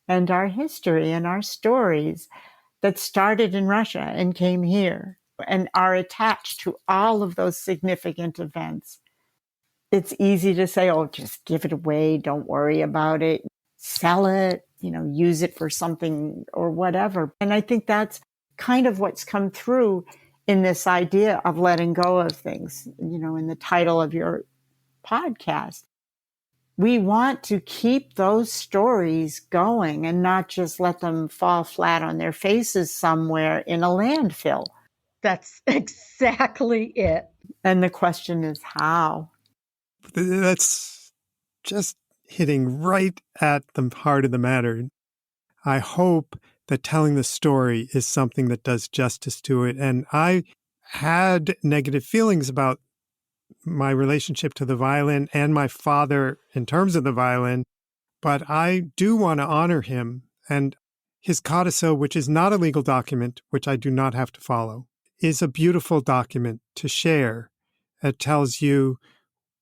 Speaker 4: and our history and our stories that started in Russia and came here and are attached to all of those significant events. It's easy to say, oh, just give it away. Don't worry about it. Sell it, use it for something or whatever. And I think that's kind of what's come through in this idea of letting go of things, in the title of your podcast. we want to keep those stories going and not just let them fall flat on their faces somewhere in a landfill.
Speaker 3: That's exactly it.
Speaker 4: And the question is how?
Speaker 1: That's just hitting right at the heart of the matter. I hope that telling the story is something that does justice to it. And I had negative feelings about my relationship to the violin and my father in terms of the violin, but I do want to honor him. And his codicil, which is not a legal document, which I do not have to follow, is a beautiful document to share. It tells you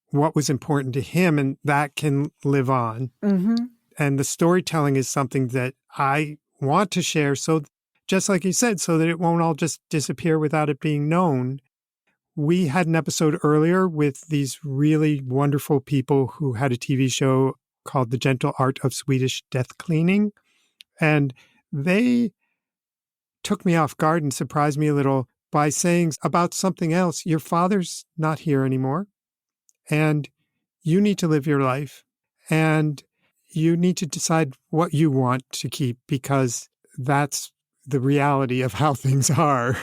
Speaker 1: what was important to him, and that can live on.
Speaker 4: Mm-hmm.
Speaker 1: And the storytelling is something that I want to share. So just like you said, so that it won't all just disappear without it being known. We had an episode earlier with these really wonderful people who had a TV show called The Gentle Art of Swedish Death Cleaning. And they took me off guard and surprised me a little by saying about something else. Your father's not here anymore, and you need to live your life, and you need to decide what you want to keep, because that's the reality of how things are.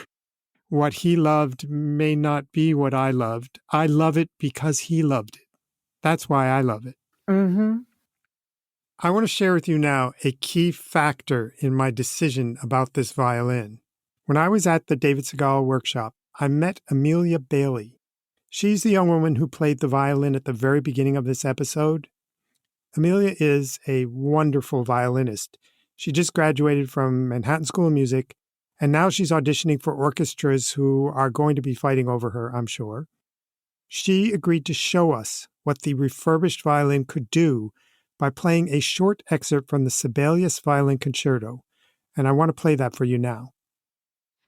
Speaker 1: What he loved may not be what I loved. I love it because he loved it. That's why I love it.
Speaker 4: Mm-hmm.
Speaker 1: I want to share with you now a key factor in my decision about this violin. When I was at the David Segal workshop, I met Amelia Bailey. She's the young woman who played the violin at the very beginning of this episode. Amelia is a wonderful violinist. She just graduated from Manhattan School of Music, and now she's auditioning for orchestras who are going to be fighting over her, I'm sure. She agreed to show us what the refurbished violin could do by playing a short excerpt from the Sibelius Violin Concerto, and I want to play that for you now.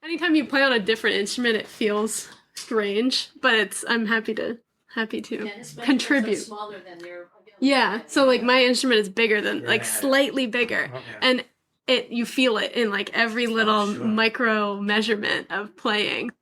Speaker 7: Anytime you play on a different instrument, it feels strange, but I'm happy to contribute. Yeah, so like my instrument is bigger than, like slightly bigger, and you feel it in like every little micro measurement of playing.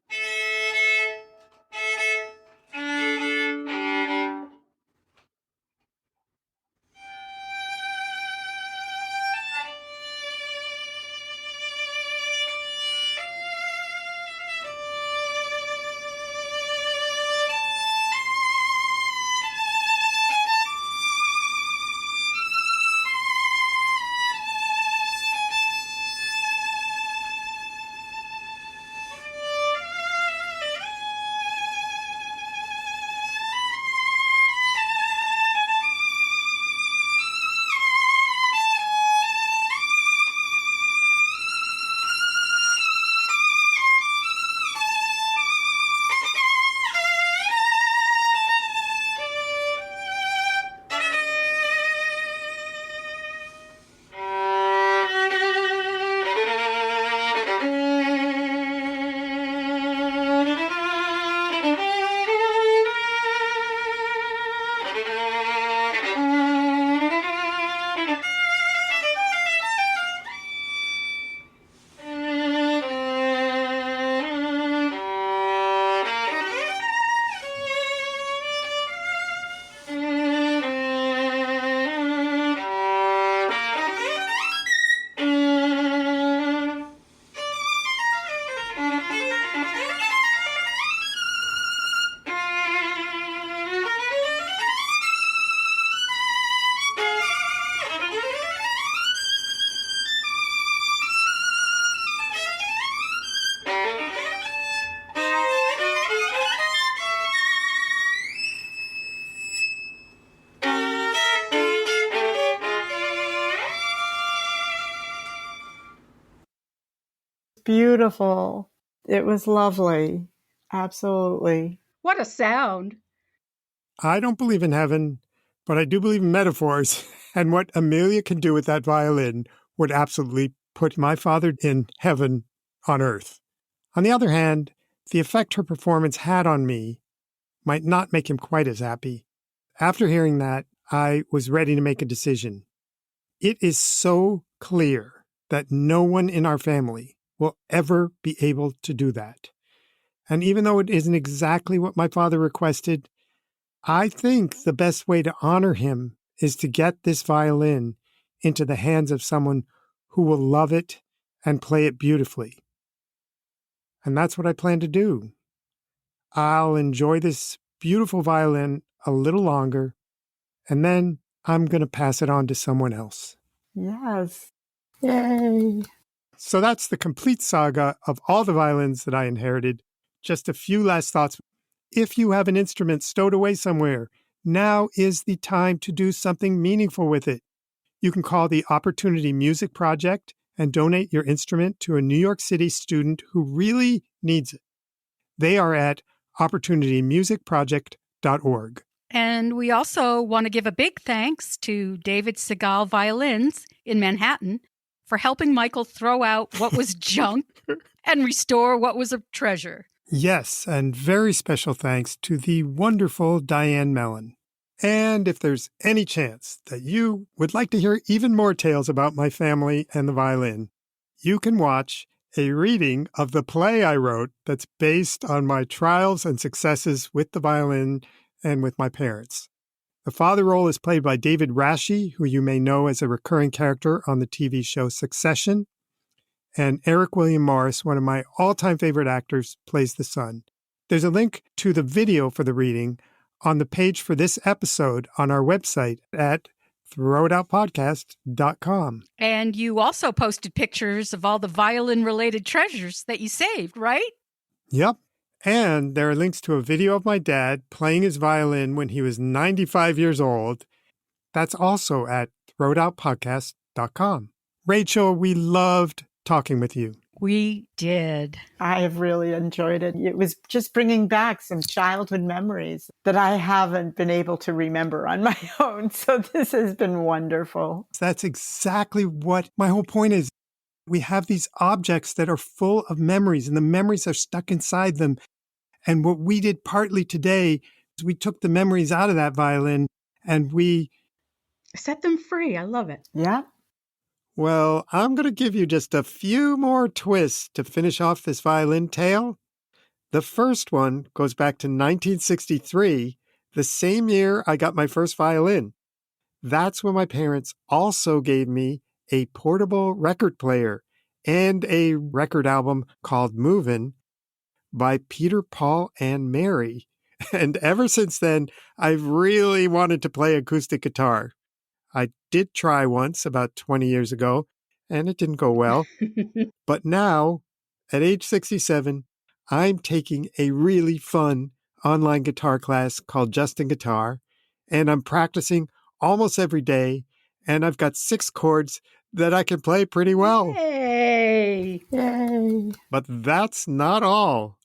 Speaker 4: Beautiful. It was lovely. Absolutely.
Speaker 3: What a sound.
Speaker 1: I don't believe in heaven, but I do believe in metaphors. And what Amelia can do with that violin would absolutely put my father in heaven on earth. On the other hand, the effect her performance had on me might not make him quite as happy. After hearing that, I was ready to make a decision. It is so clear that no one in our family will ever be able to do that. And even though it isn't exactly what my father requested, I think the best way to honor him is to get this violin into the hands of someone who will love it and play it beautifully. And that's what I plan to do. I'll enjoy this beautiful violin a little longer, and then I'm going to pass it on to someone else.
Speaker 4: Yes. Yay.
Speaker 1: So that's the complete saga of all the violins that I inherited. Just a few last thoughts. If you have an instrument stowed away somewhere, now is the time to do something meaningful with it. You can call the Opportunity Music Project and donate your instrument to a New York City student who really needs it. They are at opportunitymusicproject.org.
Speaker 6: And we also want to give a big thanks to David Segal Violins in Manhattan for helping Michael throw out what was junk and restore what was a treasure.
Speaker 1: Yes, and very special thanks to the wonderful Diane Mellon. And if there's any chance that you would like to hear even more tales about my family and the violin, you can watch a reading of the play I wrote that's based on my trials and successes with the violin and with my parents. The father role is played by David Rashi, who you may know as a recurring character on the TV show Succession. And Eric William Morris, one of my all-time favorite actors, plays the son. There's a link to the video for the reading on the page for this episode on our website at throwitoutpodcast.com.
Speaker 6: And you also posted pictures of all the violin-related treasures that you saved, right?
Speaker 1: Yep. And there are links to a video of my dad playing his violin when he was 95 years old. That's also at throwitoutpodcast.com. Rachel, we loved talking with you.
Speaker 6: We did.
Speaker 4: I have really enjoyed it. It was just bringing back some childhood memories that I haven't been able to remember on my own. So this has been wonderful.
Speaker 1: That's exactly what my whole point is. We have these objects that are full of memories, and the memories are stuck inside them. And what we did partly today is we took the memories out of that violin and we
Speaker 3: set them free. I love it.
Speaker 4: Yeah.
Speaker 1: Well, I'm going to give you just a few more twists to finish off this violin tale. The first one goes back to 1963, the same year I got my first violin. That's when my parents also gave me a portable record player and a record album called Movin' by Peter, Paul, and Mary. And ever since then, I've really wanted to play acoustic guitar. I did try once about 20 years ago, and it didn't go well. But now, at age 67, I'm taking a really fun online guitar class called Justin Guitar, and I'm practicing almost every day, and I've got 6 chords that I can play pretty well.
Speaker 3: Yay!
Speaker 4: Yay!
Speaker 1: But that's not all.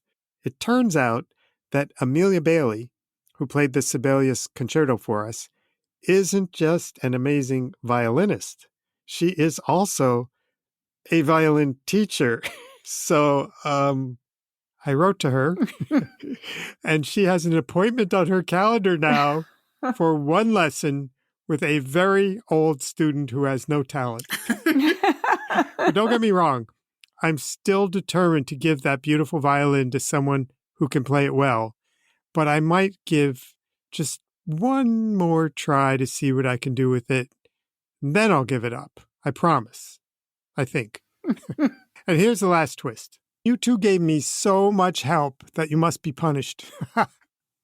Speaker 1: It turns out that Amelia Bailey, who played the Sibelius Concerto for us, isn't just an amazing violinist. She is also a violin teacher. So I wrote to her, and she has an appointment on her calendar now for one lesson with a very old student who has no talent. But don't get me wrong. I'm still determined to give that beautiful violin to someone who can play it well. But I might give just one more try to see what I can do with it. Then I'll give it up. I promise. I think. And here's the last twist. You two gave me so much help that you must be punished.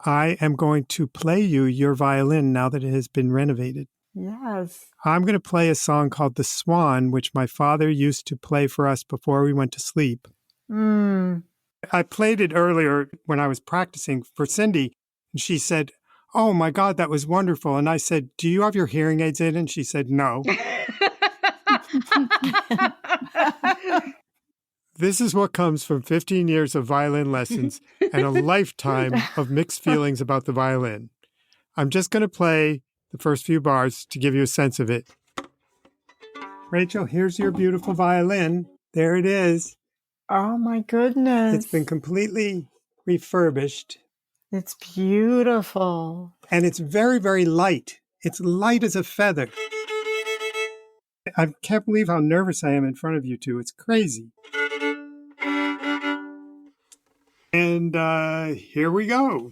Speaker 1: I am going to play you your violin now that it has been renovated.
Speaker 4: Yes.
Speaker 1: I'm going to play a song called The Swan, which my father used to play for us before we went to sleep. I played it earlier when I was practicing for Cindy, and she said, "Oh my God, that was wonderful." And I said, "Do you have your hearing aids in?" And she said, "No." This is what comes from 15 years of violin lessons and a lifetime of mixed feelings about the violin. I'm just going to play the first few bars to give you a sense of it. Rachel, here's your beautiful violin. There it is.
Speaker 4: Oh my goodness.
Speaker 1: It's been completely refurbished.
Speaker 4: It's beautiful.
Speaker 1: And it's very, very light. It's light as a feather. I can't believe how nervous I am in front of you two. It's crazy. And here we go.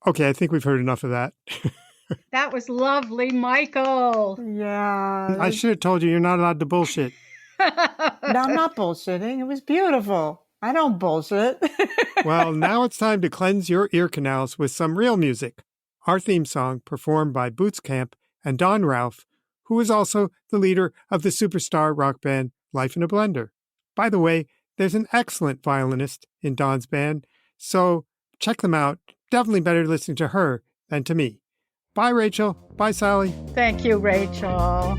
Speaker 1: Okay, I think we've heard enough of that.
Speaker 3: That was lovely, Michael.
Speaker 4: Yeah.
Speaker 1: I should have told you you're not allowed to bullshit.
Speaker 4: No, I'm not bullshitting. It was beautiful. I don't bullshit.
Speaker 1: Well, now it's time to cleanse your ear canals with some real music. Our theme song, performed by Boots Camp and Don Ralph, who is also the leader of the superstar rock band Life in a Blender. By the way, there's an excellent violinist in Don's band, so check them out. Definitely better listening to her than to me. Bye, Rachel. Bye, Sally.
Speaker 3: Thank you, Rachel.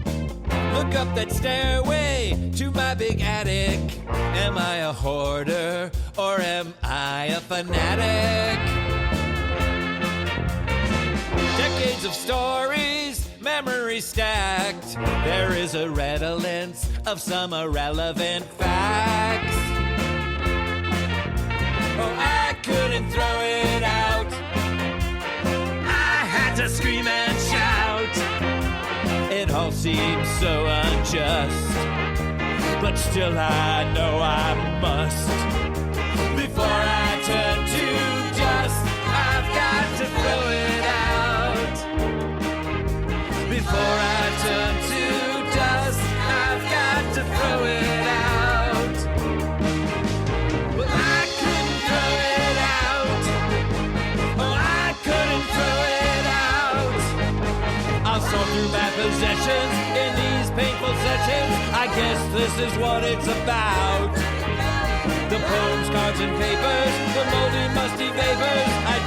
Speaker 2: Look up that stairway to my big attic. Am I a hoarder or am I a fanatic? Decades of stories, memories stacked. There is a redolence of some irrelevant facts. Oh, I couldn't throw it out. I had to scream and shout. It all seems so unjust, but still I know I must. Before I turn to dust, I've got to throw it out. Before I turn to dust, I've got to throw it out. Well, I couldn't throw it out. Oh, I couldn't throw it out. I'll sort through my possessions in these painful sessions. I guess this is what it's about. The poems, cards, and papers, the moldy, musty vapors. I